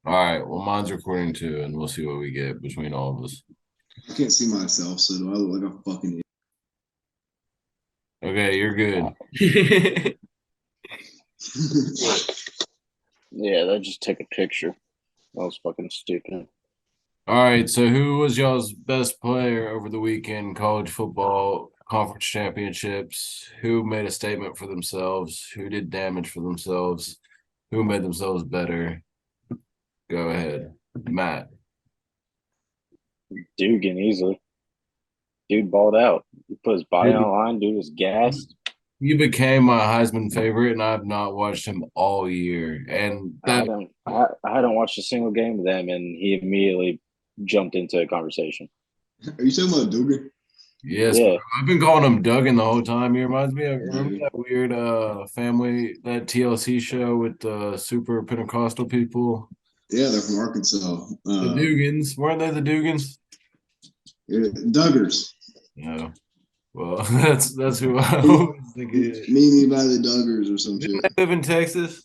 All right. Well, mine's recording too, and we'll see what we get between all of us. I can't see myself, so do I look like a fucking idiot? Okay, you're good. Yeah, that just took a picture. That was fucking stupid. All right. So, who was y'all's best player over the weekend? College football conference championships. Who made a statement for themselves? Who did damage for themselves? Who made themselves better? Go ahead, Matt. Dugan easily. Dude balled out. He put his body on the line. Dude was gassed. You became my Heisman favorite, and I've not watched him all year. And that, I hadn't watched a single game of them, and he immediately jumped into a conversation. Are you talking about Dugan? yes, bro. Yeah, I've been calling him Duggan the whole time. He reminds me of remember Yeah, that weird family that TLC show with the super Pentecostal people, yeah, they're from Arkansas. the Dugans. Weren't they the Dugans? Yeah, Duggars. No. Well, that's who I always think it is. Meet me by the Duggars or some Didn't shit. they live in Texas?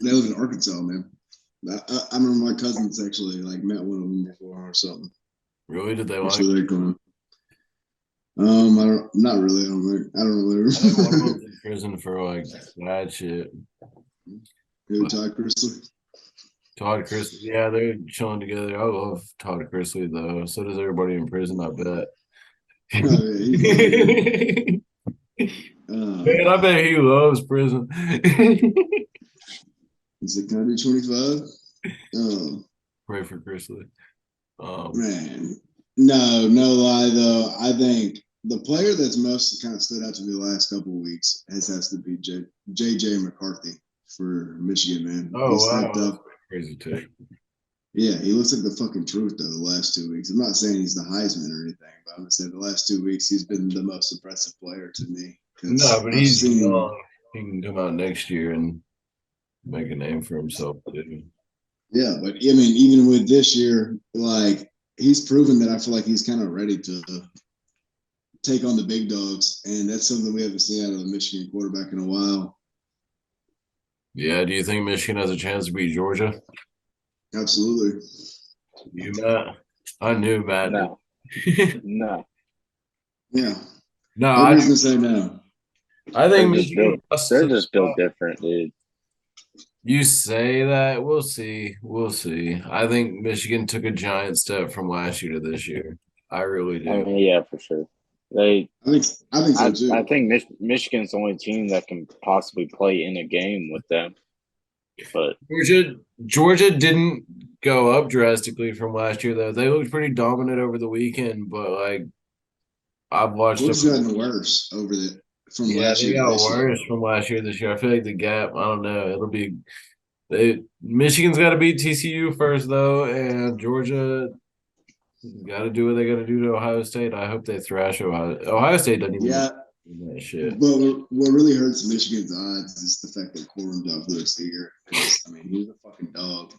They live in Arkansas, man. I remember my cousins actually like met one of them before or something. Really? Did they That's like? where they're going. I don't. Not really. I don't really. I think one of them's in prison for like bad shit. Who, Todd Chrisley? Todd Chrisley, yeah, they're chilling together. I love Todd Chrisley though. So does everybody in prison, I bet. Oh yeah, he's lovely. Man, I bet he loves prison. He's like, can I do 25? Pray for Chrisley. Man, no lie though. I think the player that's most kind of stood out to me the last couple of weeks has to be JJ McCarthy for Michigan. Man, he Oh wow, stepped that's up. crazy too. Yeah, he looks like the fucking truth though. The last 2 weeks, I'm not saying he's the Heisman or anything, but I'm gonna say the last 2 weeks he's been the most impressive player to me No, because but I've he's seen. young. He can come out next year and make a name for himself too. Yeah, but I mean, even with this year, like he's proven that I feel like he's kind of ready to take on the big dogs, and that's something we haven't seen out of a Michigan quarterback in a while. Yeah, do you think Michigan has a chance to beat Georgia? Absolutely. You Matt? I knew Matt no, did. no. Yeah. No, Nobody's gonna say no. I They're think just Michigan built. lost They're to just built different, dude. You say that. We'll see. We'll see. I think Michigan took a giant step from last year to this year. I really I do. mean, yeah, for sure. They, I think so I too. think Michigan's the only team that can possibly play in a game with them. But Georgia didn't go up drastically from last year though. They looked pretty dominant over the weekend, but like I've watched them. Georgia's gotten worse over the from Yeah, last they year to got this year. worse from last year to this year. I feel like the gap. I don't know. It'll be Michigan's got to beat TCU first though, and Georgia got to do what they got to do to Ohio State. I hope they thrash Ohio. Ohio State doesn't even Yeah, do that shit. but what really hurts Michigan's odds is the fact that Corum dropped this year. Because I mean, he's a fucking dog.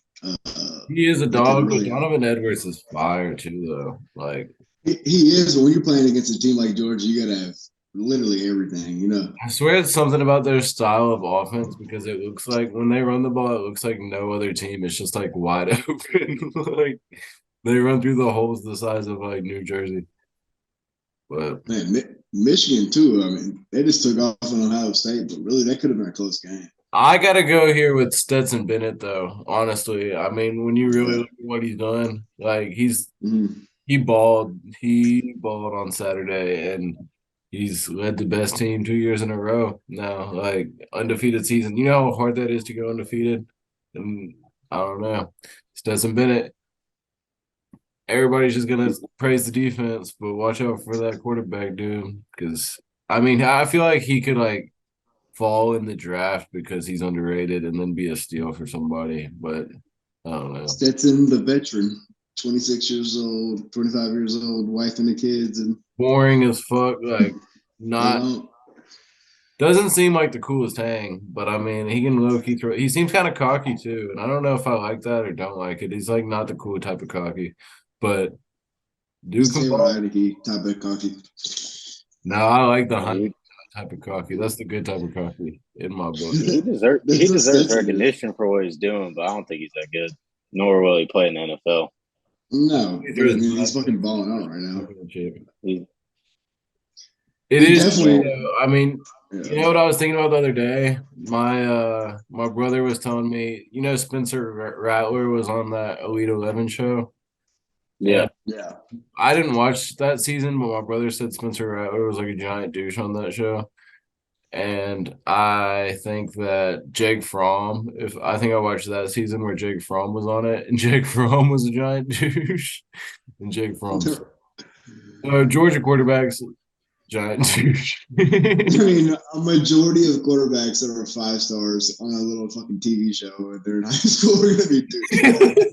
He is a That could dog, but really. Donovan Edwards is fire too, though. Like He is, but when you're playing against a team like Georgia, you gotta have literally everything. You know. I swear it's something about their style of offense because it looks like when they run the ball, it looks like no other team. It's just like wide open. Like they run through the holes the size of like New Jersey. But Man, Michigan too. I mean, they just took off on Ohio State, but really, that could have been a close game. I gotta go here with Stetson Bennett, though. Honestly, I mean, when you really Yeah. look at what he's done, like Mhm. he balled on Saturday, and he's led the best team 2 years in a row now, like undefeated season. You know how hard that is to go undefeated, and I don't know. Stetson Bennett. Everybody's just gonna praise the defense, but watch out for that quarterback, dude. Because I mean, I feel like he could like fall in the draft because he's underrated and then be a steal for somebody. But I don't know. Stetson, the veteran, 26 years old, 25 years old, wife and the kids, and Boring as fuck. Like they not don't. doesn't seem like the coolest hang, but I mean he can low key throw. He seems kind of cocky too, and I don't know if I like that or don't like it. He's like not the cool type of cocky, but dude He's can Taylor ball. Heineke type of cocky. No, I like the yeah, hunt. type of cocky. That's the good type of cocky in my book. He That's a deserves sensitive. recognition for what he's doing, but I don't think he's that good. Nor will he play in the NFL. No, He but threw I his mean he's last fucking pick for balling the out right now. national championship. He, It He is. definitely, I mean, you yeah. know what I was thinking about the other day? My brother was telling me, Spencer Rattler was on that Elite 11 show, yeah, and Yeah. I didn't watch that season, but my brother said Spencer Rattler was like a giant douche on that show. And I think that Jake Fromm, if I think I watched that season where Jake Fromm was on it, and Jake Fromm was a giant douche, and Jake Fromm's Georgia quarterbacks giant douche. I mean, a majority of quarterbacks that are 5 stars on a little fucking TV show when they're in high school are gonna be douchebags.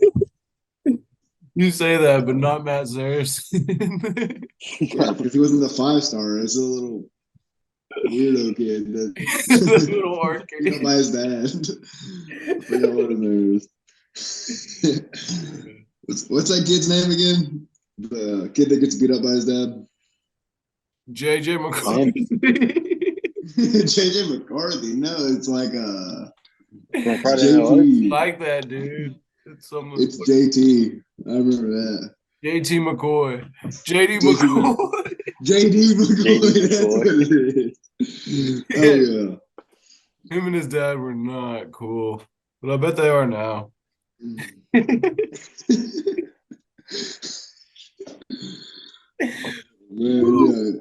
You say that, but not Matt Saracen. Yeah, because he wasn't the 5 star. It's a little weirdo kid that The little beat up arcade. by his dad. I forgot what his name is. What's that kid's name again? The kid that gets beat up by his dad? JJ Lance McCarthy. JJ McCarthy. No, it's like from it's Friday Night Lights. JT. Like that, dude. It's almost It's JT. I remember that. JT McCoy. JD JT Mc, McCoy. JD JD McCoy. That's what McCoy. it is. Oh Yeah. yeah. Him and his dad were not cool, but I bet they are now. Man, yeah,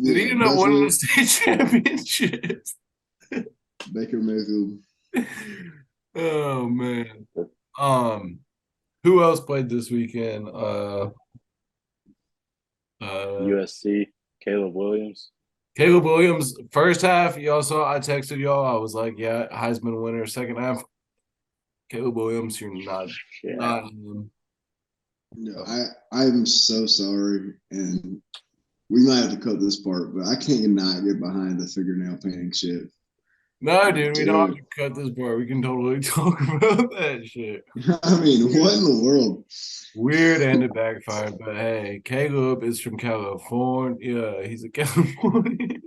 Did he yeah, end up winning the definitely state championships? Baker Mayfield. Oh man. Um, who else played this weekend? Uh, USC. Caleb Williams. Caleb Williams. First half, y'all saw. I texted y'all. I was like, "Yeah, Heisman winner." Second half, Caleb Williams. You're Yeah. not him. No, I'm so sorry, and we might have to cut this part, but I can't not get behind the fingernail painting shit. No, dude, we don't have Dude, to cut this part. We can totally talk about that shit. I mean, what in the world? Weird and it backfired, but hey, Caleb is from California. Yeah, he's a Californian.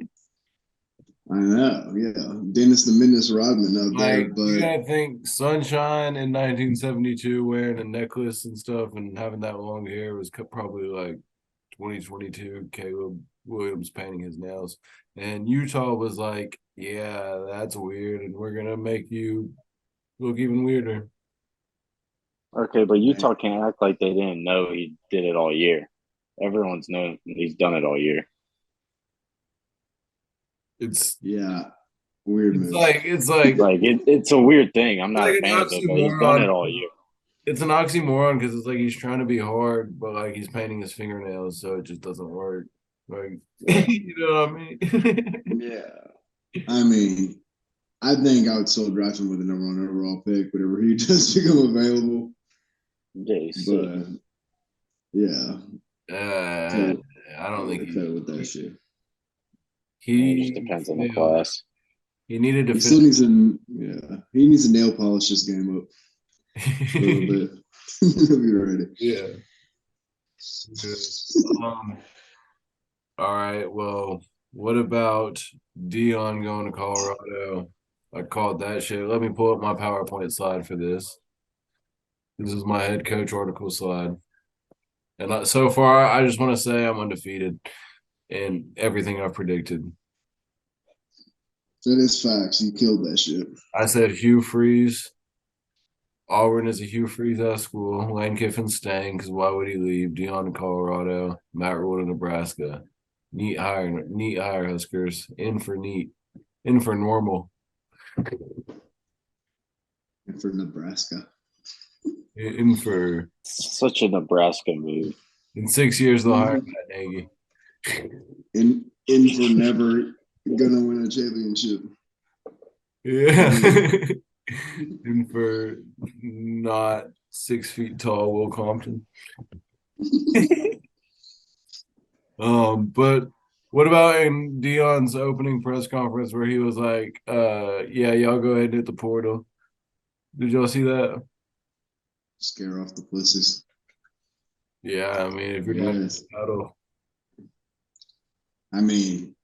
I know, yeah, Dennis the Menace Rodman up there, Like, you but gotta think Sunshine in 1972 wearing a necklace and stuff and having that long hair was probably like 2022 Caleb Williams painting his nails. And Utah was like, yeah, that's weird. And we're going to make you look even weirder. Okay, but man, Utah can't act like they didn't know he did it all year. Everyone's known he's done it all year. It's, yeah, weird it's move. like, it's like, Like it's a weird thing. I'm not a like an fan of it, but he's done oxymoron. it all year. It's an oxymoron because it's like he's trying to be hard, but like he's painting his fingernails, so it just doesn't work. Like, Right. you know what I mean? Yeah, I mean, I think I would still draft him with the number 1 overall pick, whenever he does become available. Yeah, he's sick. But yeah, Uh, cut, I don't think yeah, cut with that shit. It just he depends on the failed. class. He needed to He still finish. needs to, yeah, he needs to nail polish this game up a little bit. He'll be ready. Yeah. Yeah. Um, all right. Well, what about Dion going to Colorado? I called that shit. Let me pull up my PowerPoint slide for this. This is my head coach article slide. And so far, I just want to say I'm undefeated in everything I've predicted. That is facts. You killed that shit. I said Hugh Freeze. Auburn is a Hugh Freeze out of school. Lane Kiffin staying because why would he leave? Dion to Colorado. Matt Rule to Nebraska. Neat hire, Huskers. In for neat. In for normal. And for Nebraska. In for Such a Nebraska move. in 6 years they'll hire Mhm. Matt Nagy. In for never gonna win a championship. Yeah. In for not 6 feet tall Will Compton. But what about in Dion's opening press conference where he was like, yeah, y'all go ahead and hit the portal. Did y'all see that? Scare off the pussies. Yeah, I mean, if you're not in Yes. the title, I mean,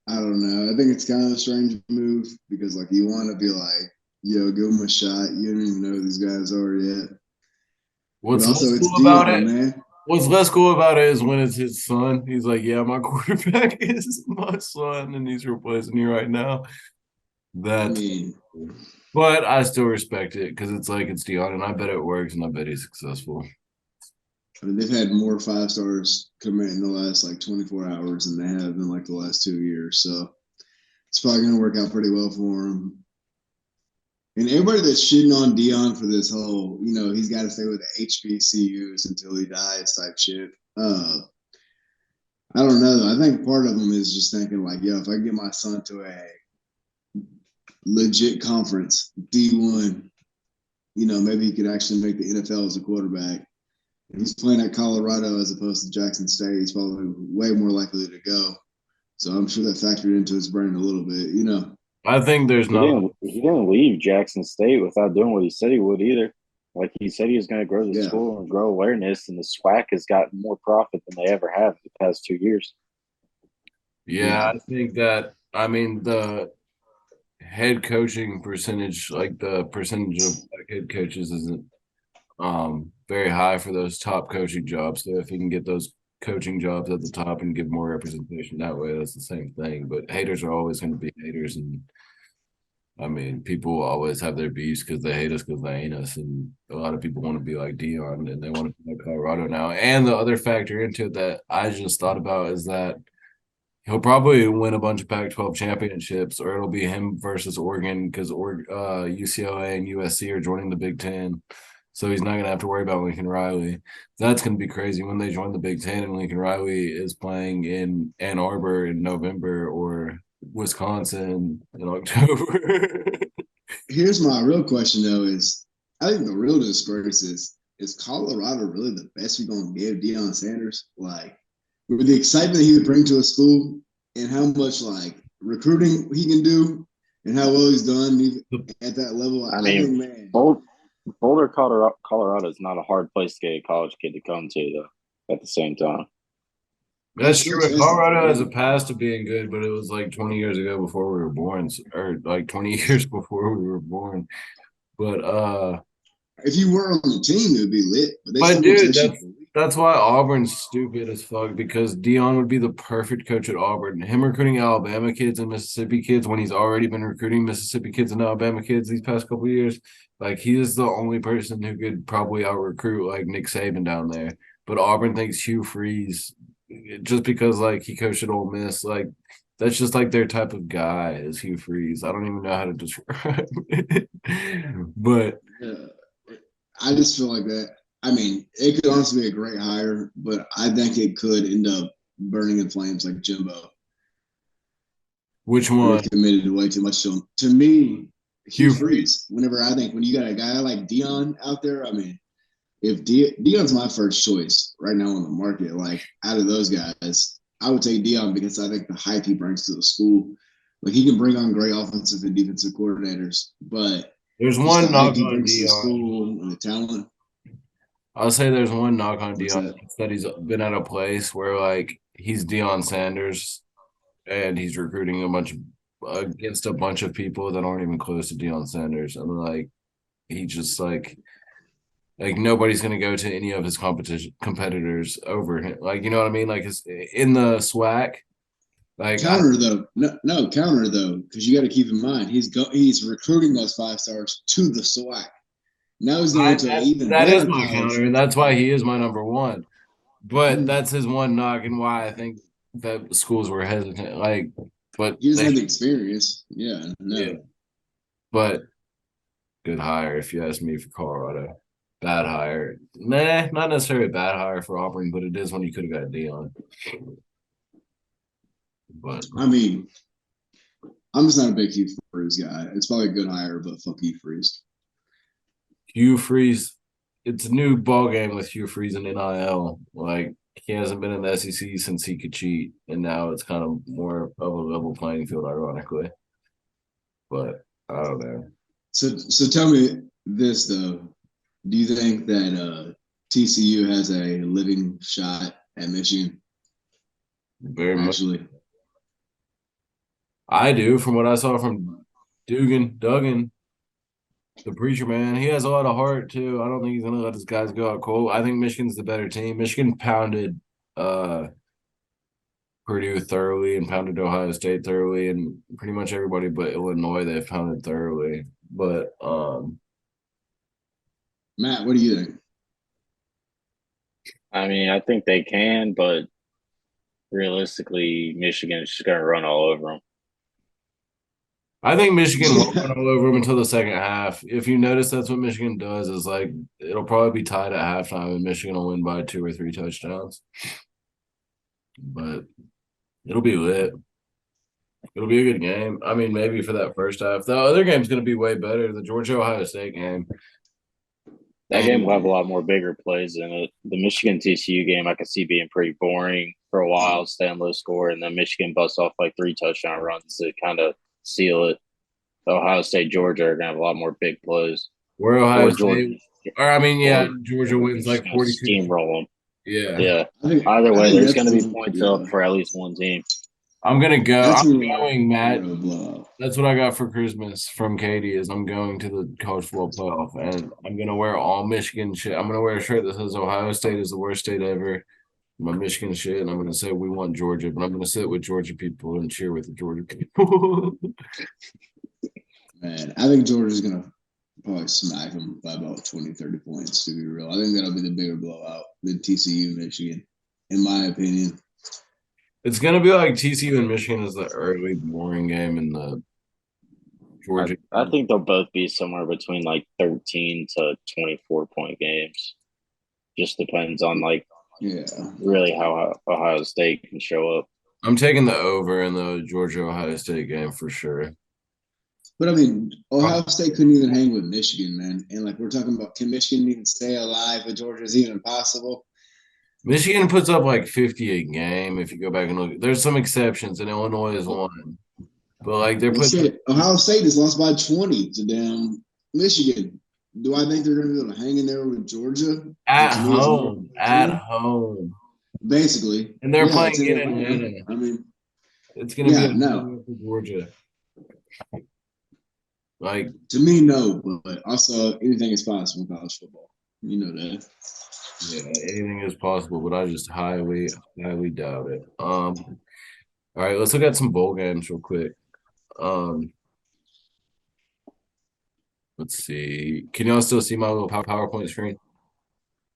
I don't know. I think it's kind of a strange move because like you want to be like, yo, give him a shot. You don't even know who these guys are yet. But What's also less it's cool about Dion, it? man. What's less cool about it is when it's his son. He's like, "Yeah, my quarterback is my son, and he's replacing you right now." I That's, mean, but I still respect it because it's like it's Dion, and I bet it works, and I bet he's successful. they've had more 5 stars commit in the last like 24 hours than they have in like the last 2 years. So it's probably going to work out pretty well for him. And everybody that's shitting on Dion for this whole, he's got to stay with the HBCUs until he dies type shit. I don't know. I think part of them is just thinking like, yo, if I get my son to a legit conference, D1, maybe he could actually make the NFL as a quarterback. If he's playing at Colorado as opposed to Jackson State, he's probably way more likely to go. So I'm sure that factored into his brain a little bit. I think there's He not. didn't leave Jackson State without doing what he said he would either. Like he said he was going to grow the Yeah. school and grow awareness, and the SWAC has gotten more profit than they ever have the past 2 years. Yeah, Yeah. I think that. I mean, the head coaching percentage, like the percentage of black head coaches, isn't very high for those top coaching jobs. So if you can get those coaching jobs at the top and give more representation that way, that's the same thing. But haters are always going to be haters, and I mean, people always have their beefs because they hate us because they ain't us, and a lot of people want to be like Dion and they want to be like Colorado now. And the other factor into it that I just thought about is that he'll probably win a bunch of Pac-12 championships, or it'll be him versus Oregon because UCLA and USC are joining the Big Ten. So he's not going to have to worry about Lincoln Riley. That's going to be crazy when they join the Big Ten and Lincoln Riley is playing in Ann Arbor in November or Wisconsin in October. Here's my real question though: is I think the real disgrace is Colorado really the best we're gonna give Deion Sanders? Like with the excitement he would bring to a school and how much like recruiting he can do and how well he's done at that level. I I think, mean, man, Boulder, Colorado is not a hard place to get a college kid to come to, though, at the same time. it's That's still true. testing, Colorado has a past to being good, but it was like 20 years ago before we were born, or like 20 years before we were born. But If you were on the team, it would be lit, but they but still won't dude, test you that's for a week. that's why Auburn's stupid as fuck because Dion would be the perfect coach at Auburn. Him recruiting Alabama kids and Mississippi kids when he's already been recruiting Mississippi kids and Alabama kids these past couple of years. Like he is the only person who could probably out recruit like Nick Saban down there. But Auburn thinks Hugh Freeze just because like he coached at Ole Miss, like that's just like their type of guy is Hugh Freeze. I don't even know how to describe it. But Yeah. I just feel like that. I mean, it could honestly be a great hire, but I think it could end up burning in flames like Jimbo. which They one? committed way too much to him. To me, Hugh Hugh Freeze? Freeze. Whenever I think when you got a guy like Dion out there, I mean, if Dion's my first choice right now on the market, like out of those guys, I would take Dion because I think the hype he brings to the school, like he can bring on great offensive and defensive coordinators, but There's just the one hype knock he on brings to the Dion. school and the talent. I'll say there's one knock on What's Dion that? that he's been at a place where like he's Dion Sanders and he's recruiting a bunch of against a bunch of people that aren't even close to Dion Sanders, and like he just like nobody's gonna go to any of his competition competitors over him. Like you know what I mean? Like it's in the SWAC. Like Counter though, no counter though, because you got to keep in mind he's recruiting those 5 stars to the SWAC. Now he's going to an even that is better my college. counter, and that's why he is my number one. But Mm. that's his one knock, and why I think that schools were hesitant. Like, but He doesn't they have the experience. Yeah, yeah, no. but good hire if you ask me for Colorado. Bad hire. Nah, not necessarily a bad hire for Auburn, but it is when you could have got Dion. But I mean, I'm just not a big Hugh Freeze guy. It's probably a good hire, but fuck Hugh Freeze. Hugh Freeze, it's a new ball game with Hugh Freeze and NIL. Like he hasn't been in the SEC since he could cheat, and now it's kind of more of a level playing field, ironically. But I don't know. So tell me this though. Do you think that TCU has a living shot at Michigan? Very much. Actually, I do, from what I saw from Duggan, the preacher man. He has a lot of heart too. I don't think he's gonna let his guys go out cold. I think Michigan's the better team. Michigan pounded uh Purdue thoroughly and pounded Ohio State thoroughly, and pretty much everybody but Illinois they've pounded thoroughly. But Matt, what do you think? I mean, I think they can, but realistically, Michigan is just going to run all over them. I think Michigan will run all over them until the second half. If you notice, that's what Michigan does. Is like it'll probably be tied at halftime, and Michigan will win by 2 or 3 touchdowns. But it'll be lit. It'll be a good game. I mean, maybe for that first half. The other game's going to be way better. The Georgia Ohio State game. That game will have a lot more bigger plays in it. The Michigan TCU game, I could see being pretty boring for a while, staying low score, and then Michigan busts off like 3 touchdown runs to kind of seal it. Ohio State, Georgia are going to have a lot more big plays. Where Ohio Or Georgia, State, or I mean, yeah, or Georgia wins just like going to 42. steamroll them. Yeah. Yeah. I Either way, think there's that's going to be points up for at least one team. I'm gonna go. that's I'm gonna going, be Matt. a blowout. That's what I got for Christmas from Katie. Is I'm going to the college football playoff, and I'm gonna wear all Michigan shit. I'm gonna wear a shirt that says Ohio State is the worst state ever. My Michigan shit, and I'm gonna say we want Georgia, but I'm gonna sit with Georgia people and cheer with the Georgia people. Man, I think Georgia's gonna probably smack them by about 20, 30 points, to be real. I think that'll be the bigger blowout than TCU Michigan, in my opinion. It's gonna be like TCU and Michigan is the early boring game in the Georgia. I think they'll both be somewhere between like 13 to 24 point games. Just depends on like Yeah. really how Ohio State can show up. I'm taking the over in the Georgia Ohio State game for sure. But I mean, Ohio State couldn't even hang with Michigan, man. And like we're talking about, can Michigan even stay alive with Georgia? Is even possible? Michigan puts up like 50 a game if you go back and look. There's some exceptions, and Illinois is one. But like they're putting Shit, Ohio State is lost by 20 to damn Michigan. Do I think they're going to be able to hang in there with Georgia? at To me, it's more home, at home, basically. and they're Yeah, playing it's in in Atlanta. Atlanta. I mean, It's gonna be yeah, a no. for Georgia. Like To me, no. But also, anything is possible in college football. You know that. yeah, anything is possible, but I just highly, highly doubt it. All right, let's look at some bowl games real quick. Um, let's see. Can y'all still see my little PowerPoint screen?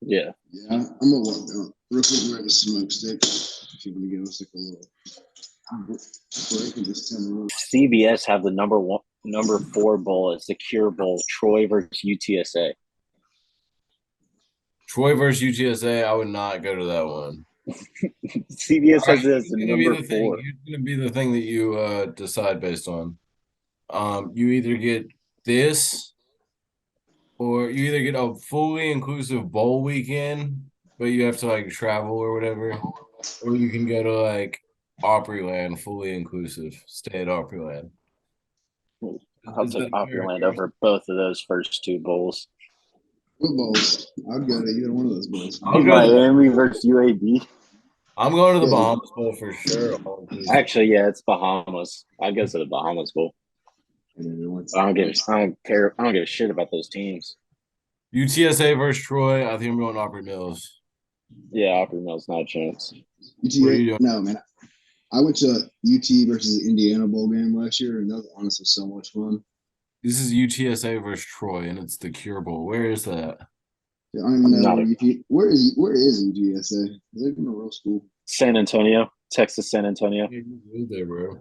Yeah. Yeah, I'm gonna walk down real quick. Grab a smoke stick. If you want to give us like a little break and just tell me what. CBS have the number 4 bowl. It's the Cure Bowl, Troy versus UTSA. Troy versus UTSA. I would not go to that one. CBS has it as It's the gonna be number the thing. 4. It's gonna be the thing that you decide based on. You either get this, or you either get a fully inclusive bowl weekend, but you have to like travel or whatever, or you can go to like Opryland, fully inclusive, stay at Opryland. I'll Is take that fair? Opryland over both of those first 2 bowls. Footballs. I'd go to either one of those bowls. I'll go to Miami versus UAB. I'm going to the Yeah. Bahamas Bowl for sure. Actually, yeah, it's Bahamas. I go to the Bahamas Bowl. I don't give a shit about those teams. UTSA versus Troy. I think I'm going Aubrey Mills. Yeah, Opry Mills, not a chance. What are you doing? No, man. I went to UT versus the Indiana bowl game last year, and that was honestly so much fun. This is UTSA versus Troy, and it's the Cure Bowl. Where is that? Yeah, I don't even know Not where where is UTSA? Is it even a real school? San Antonio, Texas, San Antonio. You live there, bro.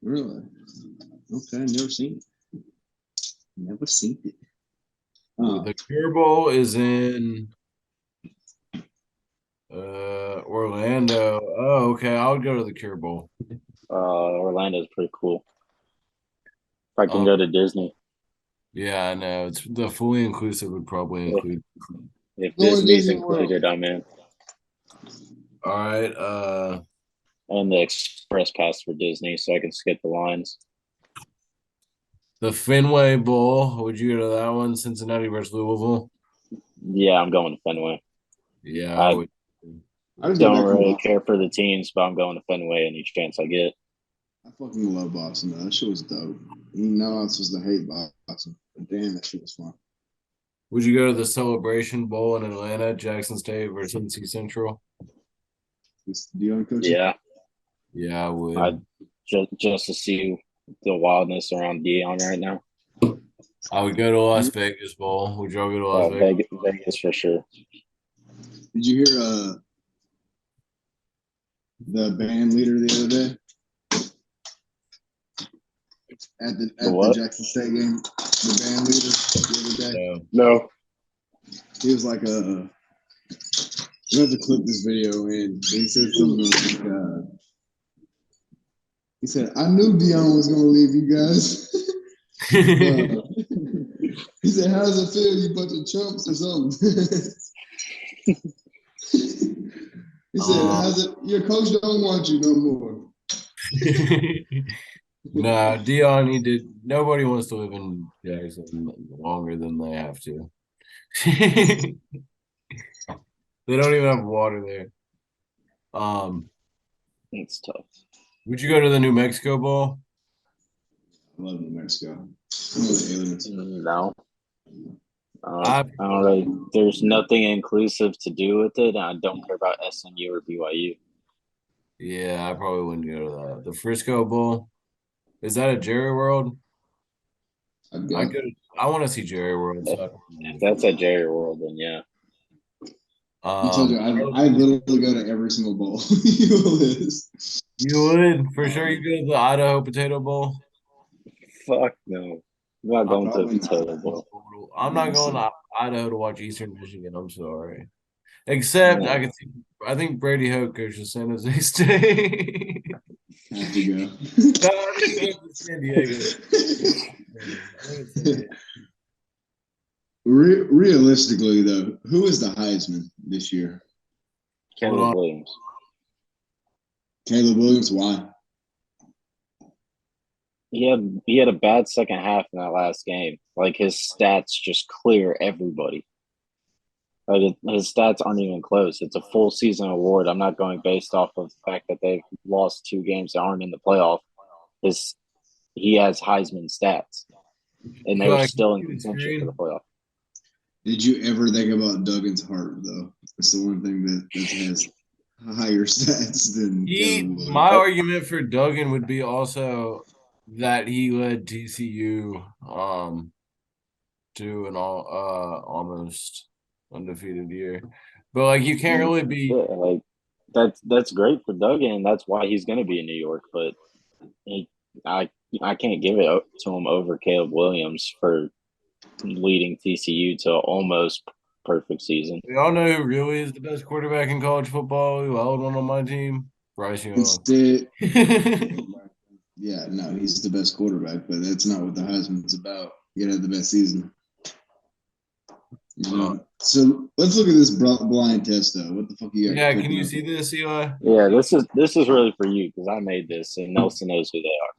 Really? Okay, never seen it. Never seen it. The Cure Bowl is in Orlando. Oh, okay. I would go to the Cure Bowl. Orlando's pretty cool. If I can go to Disney. Yeah, I know. It's the fully inclusive would probably include. If Go to Disney's Disney included, I'm in. All right. And the express pass for Disney, so I can skip the lines. The Fenway Bowl. Would you go to that one? Cincinnati versus Louisville. Yeah, I'm going to Fenway. Yeah, I would. don't really care for the teams, but I'm going to Fenway any chance I get. I fucking love boxing though. That shit was dope. You know I'm supposed to hate boxing, but damn, that shit was fun. Would you go to the Celebration Bowl in Atlanta, Jackson State versus NC Central? It's Dion coaching. Yeah, Yeah, I I would. just to see the wildness around Dion right now. I would go to Las Vegas Bowl. Would y'all go to Las Vegas? Vegas for sure. Did you hear the band leader the other day at the Jackson State game? The band leader the other day. No. He was like you have to clip this video in. He said something like he said, "I knew Dion was gonna leave you guys." He said, "How does it feel, you bunch of chumps or something?" He said, "How's it? Your coach don't want you no more." Nah, Dion, he did. Nobody wants to live in Jackson longer than they have to. They don't even have water there. It's tough. Would you go to the New Mexico Bowl? I love New Mexico. I love the aliens. No. I I don't really. There's nothing inclusive to do with it, and I don't care about SMU or BYU. Yeah, I probably wouldn't go to that. The Frisco Bowl, is that a Jerry World? I could. I want to see Jerry World. If that's a Jerry World, then yeah. I told you, I literally go to every single bowl. You would for sure. You go to the Idaho Potato Bowl. Fuck no. I'm not going to the Potato Bowl. I'm not going to Idaho to watch Eastern Michigan. I'm sorry. Except I can see. I think Brady Hoke coaches San Jose State. Have to go. San Diego. Realistically, though, who is the Heisman this year? Caleb Williams. Caleb Williams. Why? He had a bad second half in that last game. Like his stats just clear everybody. Like his stats aren't even close. It's a full season award. I'm not going based off of the fact that they've lost 2 games that aren't in the playoff. He has Heisman stats, and they were still in contention for the playoff. Did you ever think about Duggan's heart though? It's the one thing that has higher stats than my argument for Duggan would be also that he led TCU to an almost undefeated year. But like you can't really be like that's great for Duggan, and that's why he's going to be in New York. But I can't give it to him over Caleb Williams for leading TCU to almost perfect season. We all know who really is the best quarterback in college football. Who held one on my team? Bryce Young. Yeah, no, he's the best quarterback, but that's not what the Heisman's about. You gotta have the best season. So let's look at this blind test, though. What the fuck you got? Yeah, can you see this, Eli? Yeah, this is really for you because I made this, and Nelson knows who they are.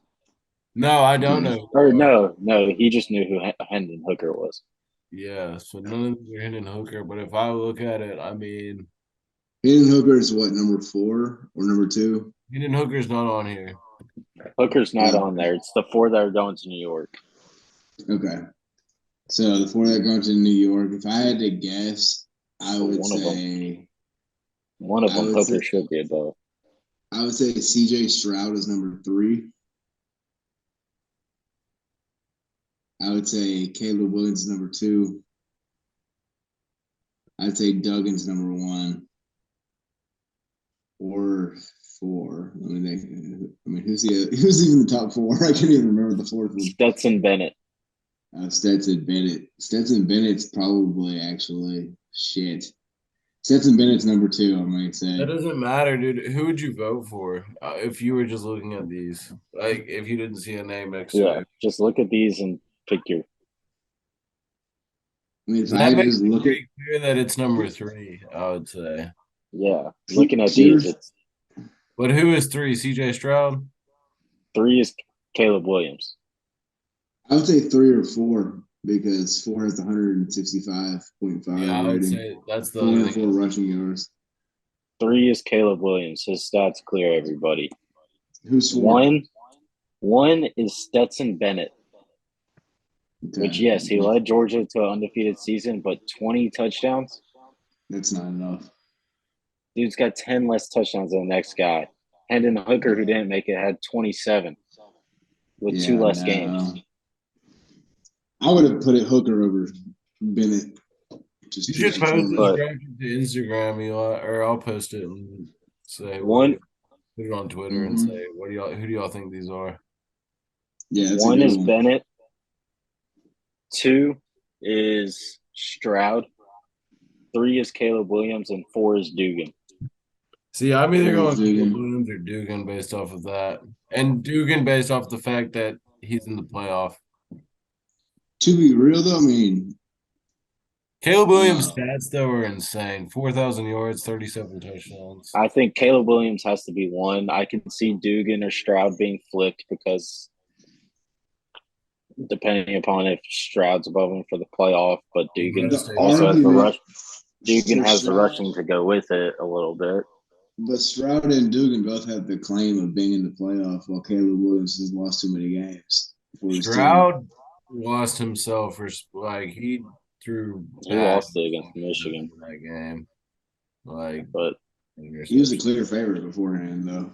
No, I don't know. Or no, he just knew who Hendon Hooker was. Yeah, so none of them are Hendon Hooker, but if I look at it, I mean, Hendon Hooker is what, number 4 or number 2? Hendon Hooker's not on here. Hooker's not on there. It's the 4 that are going to New York. Okay. So the 4 that are going to New York, if I had to guess, I would say one of them Hooker should be above. I would say CJ Stroud is number 3. I would say Caleb Williams is number 2. I'd say Duggan's number 1 or 4. I mean, who's even the top 4? I can't even remember the 4th one. Stetson Bennett. Stetson Bennett. Stetson Bennett's probably actually shit. Stetson Bennett's number 2. I'm gonna say that doesn't matter, dude. Who would you vote for if you were just looking at these? Like, if you didn't see a name next to it. Just look at these and pick your. I mean, if I just look at clear that it's number 3, I would say. Yeah, looking at these, it's. But who is 3? CJ Stroud. 3 is Caleb Williams. I would say 3 or 4 because 4 has 165.5. Yeah, I would say that's the 4 rushing yards. 3 is Caleb Williams. His stats clear everybody. Who's 4? 1 One is Stetson Bennett, which, Okay. yes, he led Georgia to an undefeated season, but 20 touchdowns. That's not enough. Dude's got 10 less touchdowns than the next guy. Hendon Hooker, who didn't make it, had 27 with two Yeah, less games. no. I would have put it Hooker over Bennett. Just You true should post this But graphic to Instagram, Eli, or I'll post it and say one put it on Twitter and Mm-hmm. say who do y'all think these are? Yeah, that's a one good is one. Bennett, two is Stroud, three is Caleb Williams, and four is Dugan. See, I'm either Where's going Caleb Dugan? Williams or Dugan based off of that, and Dugan based off the fact that he's in the playoff. To be real though, I mean, Caleb Williams' uh, stats though are insane: 4,000 yards, 37 touchdowns. I think Caleb Williams has to be one. I can see Dugan or Stroud being flipped because depending upon if Stroud's above him for the playoff, but Dugan the also has the argument rush. Dugan for has the Stroud, rushing to go with it a little bit. but Stroud and Dugan both have the claim of being in the playoff, while Caleb Williams has lost too many games for his team. Stroud lost himself for like he threw He bad lost it against in Michigan, that game. Like but He was a interception. clear favorite beforehand, though.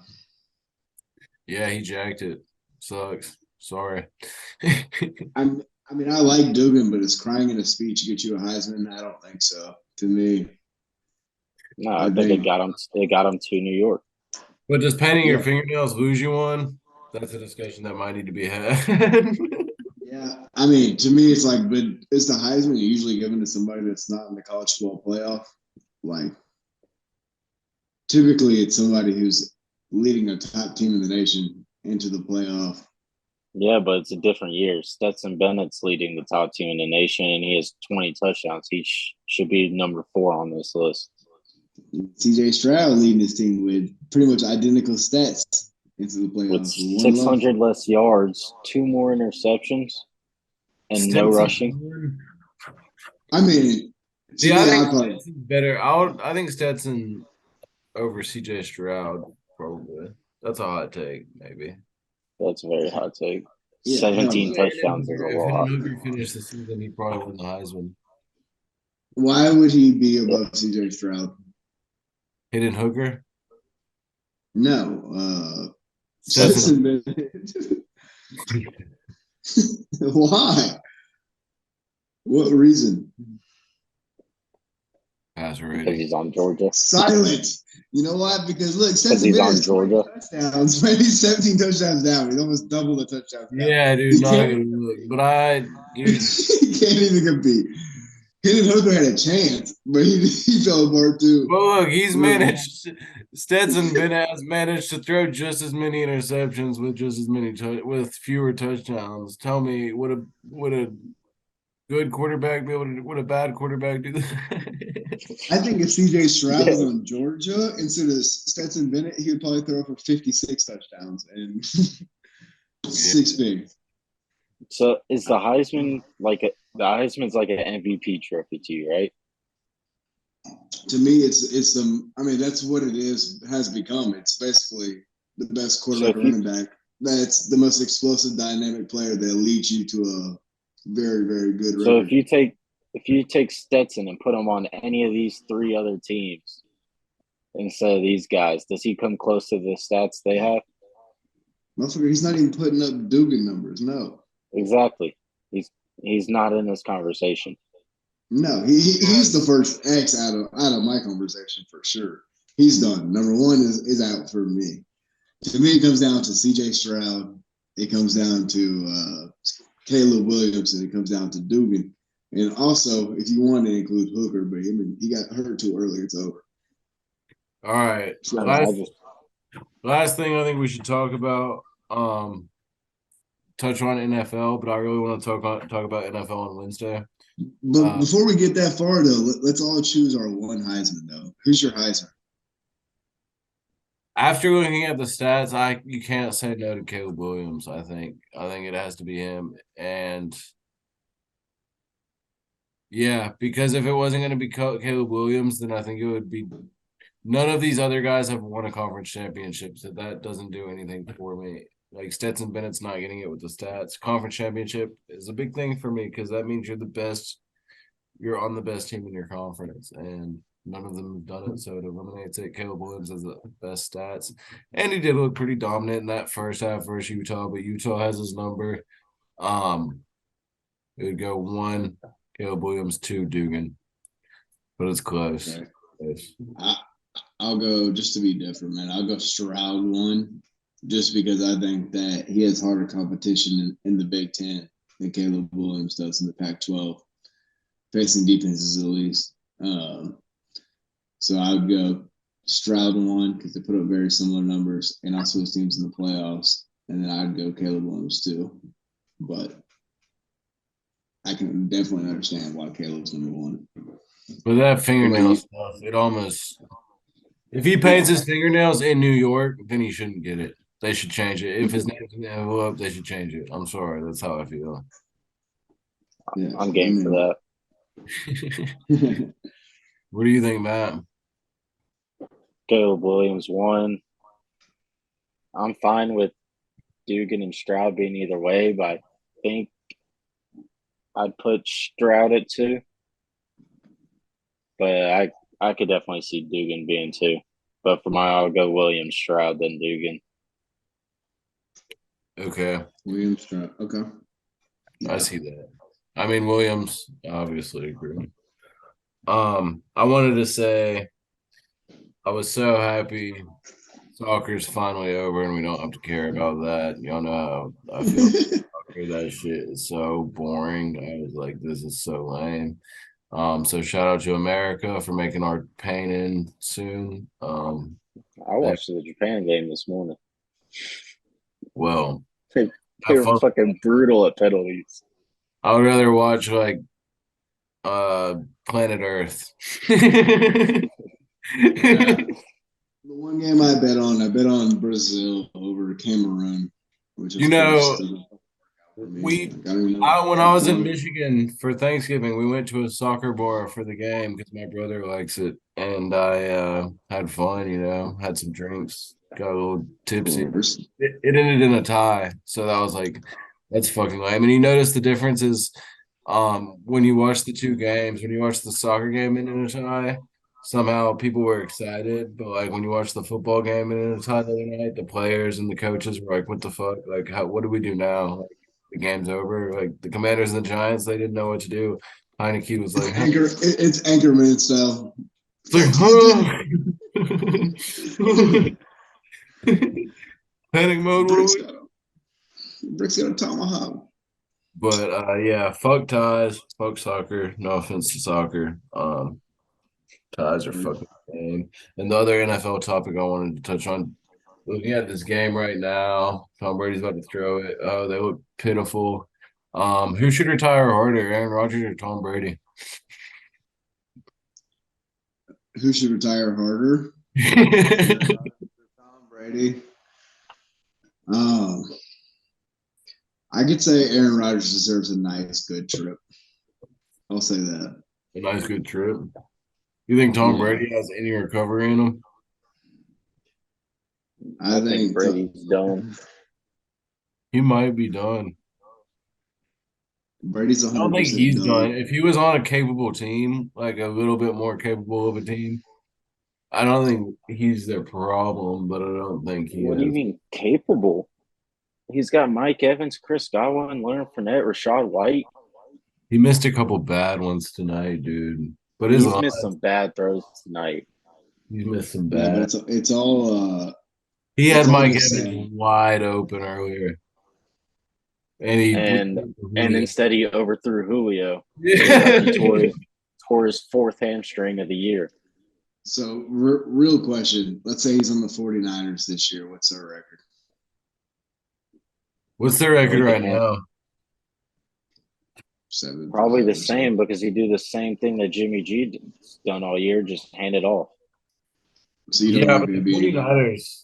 Yeah, he jacked it. Sucks. Sorry. I mean, I like Dugan, but is crying in a speech get you a Heisman? I don't think so. To me, no, I I think it think, got him. It got him to New York. But does painting your yeah, fingernails lose you one? That's a discussion that might need to be had. yeah. I mean, to me, it's like, but is the Heisman usually given to somebody that's not in the college football playoff? Like, typically, it's somebody who's leading a top team in the nation into the playoff. Yeah, but it's a different year. Stetson Bennett's leading the top team in the nation, and he has 20 touchdowns. He should be number 4 on this list. CJ Stroud leading his team with pretty much identical stats into the With playoffs with one loss. 600 less yards, 2 more interceptions, and no rushing. Stetson. I mean, to See, me, I think I thought Stetson's better. I think Stetson over CJ Stroud, probably. That's a hot take, maybe. That's a very hot take. yeah, hell 17 no. touchdowns is a If Hendon lot. Hooker finished the season, he'd probably win the Heisman. Why would he be above CJ Stroud? Hendon Hooker? No, Stetson. Stetson Bennett. Why? What reason? Passer Because rating. he's on Georgia. Silence. You know what? Because look, Because Stetson he's Bennett on is 20 Georgia. touchdowns, maybe 17 touchdowns down. He's almost double the touchdowns down. Yeah, dude, He not a can't, good look. But he can't even compete. Hendon Hooker had a chance, but he fell apart too. well, look, he's Really. managed. Stetson Bennett has managed to throw just as many interceptions with just as many with fewer touchdowns. Tell me, would a good quarterback be able to? Would a bad quarterback do that? I think if CJ Stroud Yeah. was on Georgia instead of Stetson Bennett, he would probably throw for 56 touchdowns and six bigs. So is the Heisman the Heisman's like an MVP trophy to you, right? To me, it's the. I mean, that's what it is. Has become. It's basically the best quarterback or running back. That's the most explosive, dynamic player that leads you to a very, very good So record. if you take Stetson and put him on any of these 3 other teams instead of these guys, does he come close to the stats they have? Motherfucker, he's not even putting up Dugan numbers. No, Exactly. He's not in this conversation. no, he's the first X out of my conversation for sure. He's done. Number one is out for me. To me, it comes down to C.J. Stroud. It comes down to Caleb Williams, and it comes down to Dugan. And also, if you want to include Hooker, but he got hurt too early. It's over. All right. So, Last thing I think we should talk about. Touch on NFL, but I really want to talk about NFL on Wednesday. but before we get that far, though, let's all choose our one Heisman. Though, who's your Heisman? After looking at the stats, you can't say no to Caleb Williams. I think it has to be him, and yeah, because if it wasn't going to be Caleb Williams, then I think it would be. None of these other guys have won a conference championship, so that doesn't do anything for me. Like Stetson Bennett's not getting it with the stats. Conference championship is a big thing for me because that means you're the best. You're on the best team in your conference, and none of them have done it. So it eliminates it. Caleb Williams has the best stats, and he did look pretty dominant in that first half versus Utah. But Utah has his number. It would go 1, Caleb Williams, 2, Dugan, but it's close. Okay. Close. I'll go just to be different, man. I'll go Stroud 1, just because I think that he has harder competition in the Big Ten than Caleb Williams does in the Pac-12, facing defenses at least. So I would go Stroud 1 because they put up very similar numbers, and also his teams in the playoffs. And then I'd go Caleb Williams 2, but I can definitely understand why Caleb's number 1. But that fingernail stuff, it almost. If he paints his fingernails in New York, then he shouldn't get it. They should change it. If his name's in the envelope, they should change it. I'm sorry. That's how I feel. Yeah, I'm game for that. What do you think, Matt? Caleb Williams 1. I'm fine with Dugan and Stroud being either way, but I think I'd put Stroud at 2. But I could definitely see Dugan being 2. But for I'll go Williams, Stroud, then Dugan. Okay. Williams, Stroud. Okay. I see that. I mean, Williams, obviously agree. I wanted to say I was so happy soccer's finally over and we don't have to care about that. Y'all know how I feel. That shit is so boring. I was like, this is so lame. So shout out to America for making our pain in soon. I watched the Japan game this morning. Well, they were fucking brutal at penalties. I would rather watch like Planet Earth. The one game I bet on Brazil over Cameroon, which is when I was in Michigan for Thanksgiving, we went to a soccer bar for the game because my brother likes it, and I had fun. Had some drinks, got a little tipsy. It ended in a tie, so that was like, that's fucking lame. And you notice the differences when you watch the two games. When you watch the soccer game in a tie, somehow people were excited, but like when you watch the football game in a tie the other night, the players and the coaches were like, "What the fuck? Like, what do we do now? Like, the game's over." Like the Commanders and the Giants, they didn't know what to do. Heineke was like, "It's Anchorman style." It's like, panic mode. Brick's got a tomahawk. But yeah, fuck ties, fuck soccer. No offense to soccer. Ties are fucking lame. And the other NFL topic I wanted to touch on, looking at this game right now, Tom Brady's about to throw it. Oh, they look pitiful. Who should retire harder, Aaron Rodgers or Tom Brady? Who should retire harder? Tom Brady. I could say Aaron Rodgers deserves a nice, good trip. I'll say that. A nice, good trip. You think Tom Brady has any recovery in him? I think Brady's done. He might be done. Brady's 100% I don't think he's done. If he was on a capable team, like a little bit more capable of a team, I don't think he's their problem, but I don't think he is. What do you mean capable? He's got Mike Evans, Chris Godwin, Leonard Fournette, Rachaad White. He missed a couple bad ones tonight, dude. But he's missed some bad throws tonight. He's missed some bad. Yeah, but it's all. He had Mike Evans wide open earlier, and instead he overthrew Julio. He tore his fourth hamstring of the year. So, real question. Let's say he's on the 49ers this year. What's their record? What's their record right now? 7. Probably the same, because he do the same thing that Jimmy G's done all year, just hand it off. So you don't want to be 49ers.